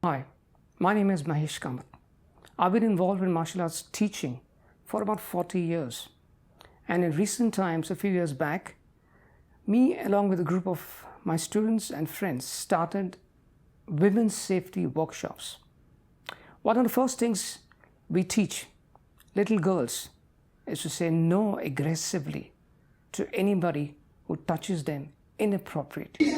Hi, my name is Mahesh Kamath. I've been involved in martial arts teaching for about 40 years. And in recent times, a few years back, me along with a group of my students and friends started women's safety workshops. One of the first things we teach little girls is to say no aggressively to anybody who touches them inappropriately.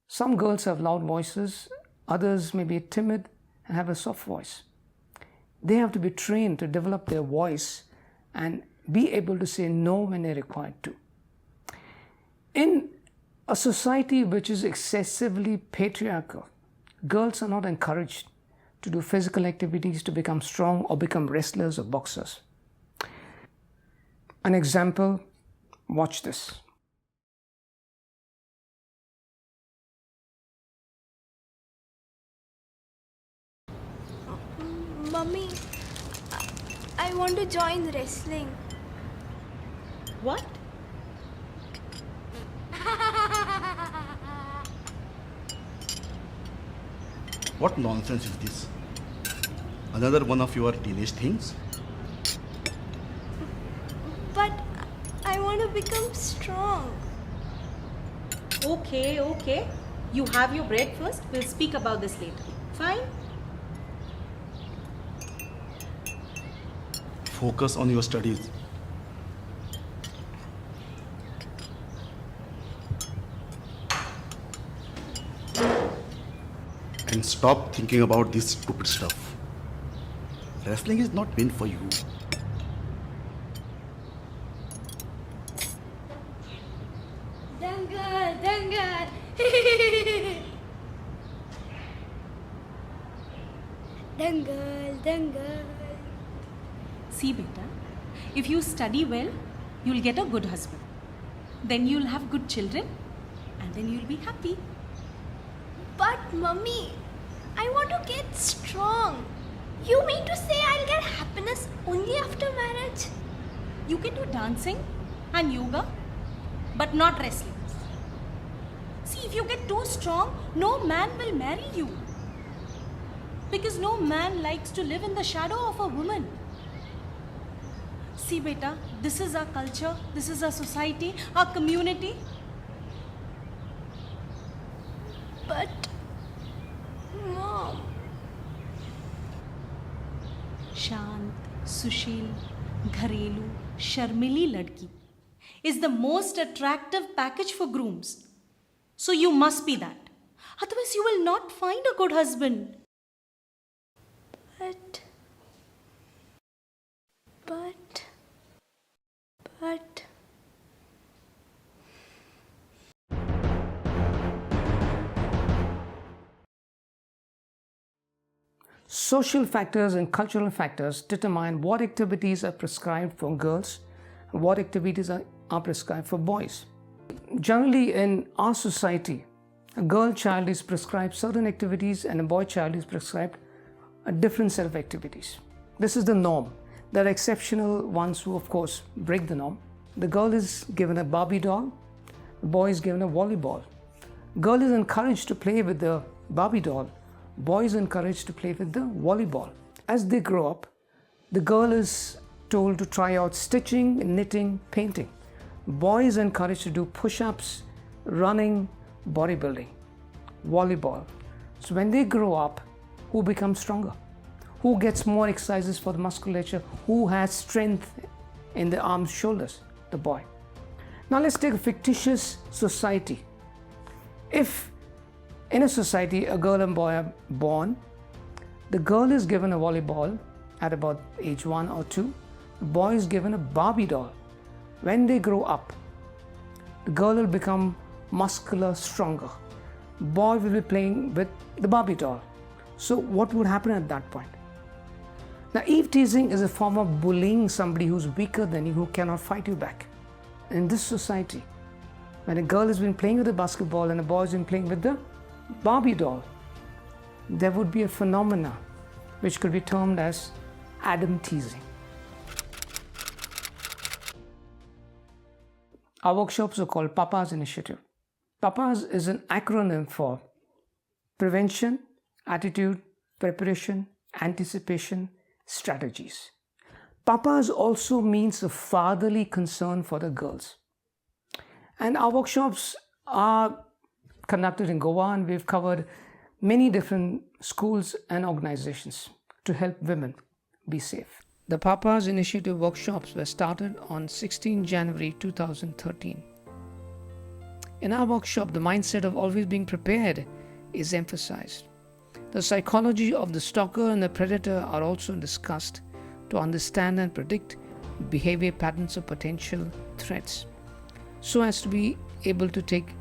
Some girls have loud voices, others may be timid and have a soft voice. They have to be trained to develop their voice and be able to say no when they're required to. In a society which is excessively patriarchal, girls are not encouraged to do physical activities to become strong or become wrestlers or boxers. An example, watch this. Mummy, I want to join wrestling. What? What nonsense is this? Another one of your teenage things? But I want to become strong. Okay. You have your bread first. We'll speak about this later. Fine? Focus on your studies. And stop thinking about this stupid stuff. Wrestling is not meant for you. Dangal. Dangal. See, beta, if you study well, you'll get a good husband. Then you'll have good children, and then you'll be happy. But Mummy, I want to get strong. You mean to say I'll get happiness only after marriage? You can do dancing and yoga, but not wrestling. See, if you get too strong, no man will marry you. Because no man likes to live in the shadow of a woman. See, beta, this is our culture, this is our society, our community. But, Mom. Shant, Sushil, Gharelu, Sharmili Ladki is the most attractive package for grooms. So you must be that. Otherwise you will not find a good husband. But... Social factors and cultural factors determine what activities are prescribed for girls and what activities are prescribed for boys. Generally, in our society, a girl child is prescribed certain activities and a boy child is prescribed a different set of activities. This is the norm. There are exceptional ones who, of course, break the norm. The girl is given a Barbie doll, the boy is given a volleyball. Girl is encouraged to play with the Barbie doll, boy is encouraged to play with the volleyball. As they grow up, the girl is told to try out stitching, knitting, painting. Boy is encouraged to do push-ups, running, bodybuilding, volleyball. So when they grow up, who becomes stronger? Who gets more exercises for the musculature? Who has strength in the arms, shoulders? The boy. Now let's take a fictitious society. If in a society a girl and boy are born, the girl is given a volleyball at about age 1 or 2, the boy is given a Barbie doll. When they grow up, the girl will become muscular, stronger. Boy will be playing with the Barbie doll. So what would happen at that point? Now, eve teasing is a form of bullying somebody who's weaker than you, who cannot fight you back. In this society, when a girl has been playing with a basketball and a boy has been playing with the Barbie doll, there would be a phenomena which could be termed as Adam teasing. Our workshops are called PAPAS Initiative. PAPAS is an acronym for Prevention, Attitude, Preparation, Anticipation, Strategies. PAPAS also means a fatherly concern for the girls. And our workshops are conducted in Goa, and we've covered many different schools and organizations to help women be safe. The PAPAS Initiative workshops were started on 16 January 2013. In our workshop, the mindset of always being prepared is emphasized. The psychology of the stalker and the predator are also discussed to understand and predict behavior patterns of potential threats, so as to be able to take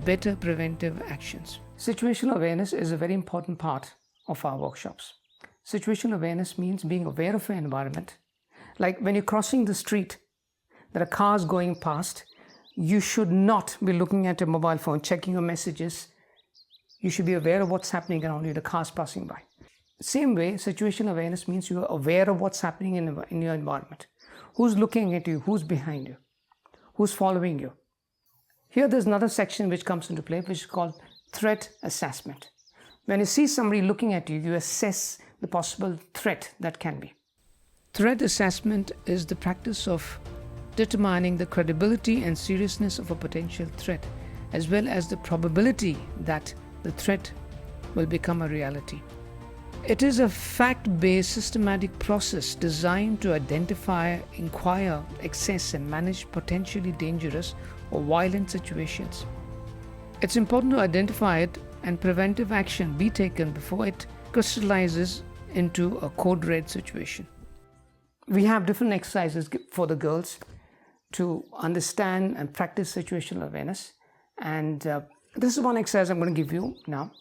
better preventive actions. Situational awareness is a very important part of our workshops. Situational awareness means being aware of your environment. Like when you're crossing the street, there are cars going past, you should not be looking at your mobile phone, checking your messages. You should be aware of what's happening around you, the cars passing by. Same way, situational awareness means you are aware of what's happening in your environment. Who's looking at you? Who's behind you? Who's following you? Here there's another section which comes into play, which is called threat assessment. When you see somebody looking at you, you assess the possible threat that can be. Threat assessment is the practice of determining the credibility and seriousness of a potential threat, as well as the probability that the threat will become a reality. It is a fact-based systematic process designed to identify, inquire, assess and manage potentially dangerous or violent situations. It's important to identify it and preventive action be taken before it crystallizes into a code red situation. We have different exercises for the girls to understand and practice situational awareness. And this is one exercise I'm going to give you now.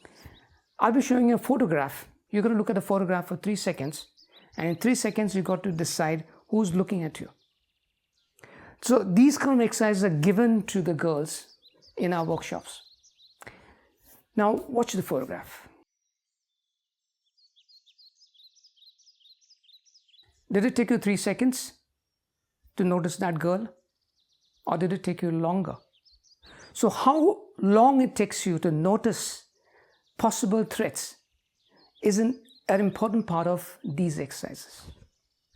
I'll be showing you a photograph. You're going to look at the photograph for 3 seconds. And in 3 seconds, you've got to decide who's looking at you. So these kind of exercises are given to the girls in our workshops. Now watch the photograph. Did it take you 3 seconds to notice that girl? Or did it take you longer? So how long it takes you to notice possible threats is an important part of these exercises.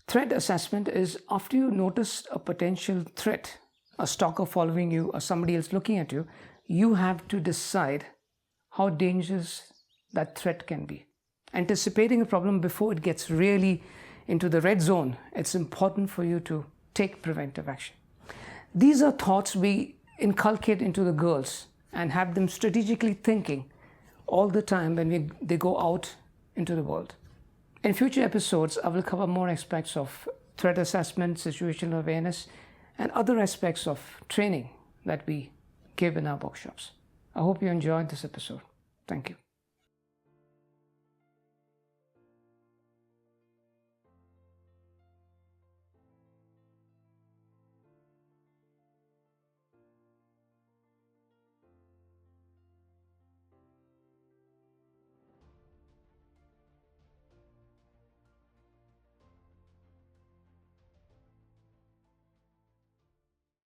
Threat assessment is after you notice a potential threat, a stalker following you or somebody else looking at you, you have to decide how dangerous that threat can be. Anticipating a problem before it gets really into the red zone, it's important for you to take preventive action. These are thoughts we inculcate into the girls and have them strategically thinking all the time when they go out into the world. In future episodes, I will cover more aspects of threat assessment, situational awareness, and other aspects of training that we give in our workshops. I hope you enjoyed this episode. Thank you.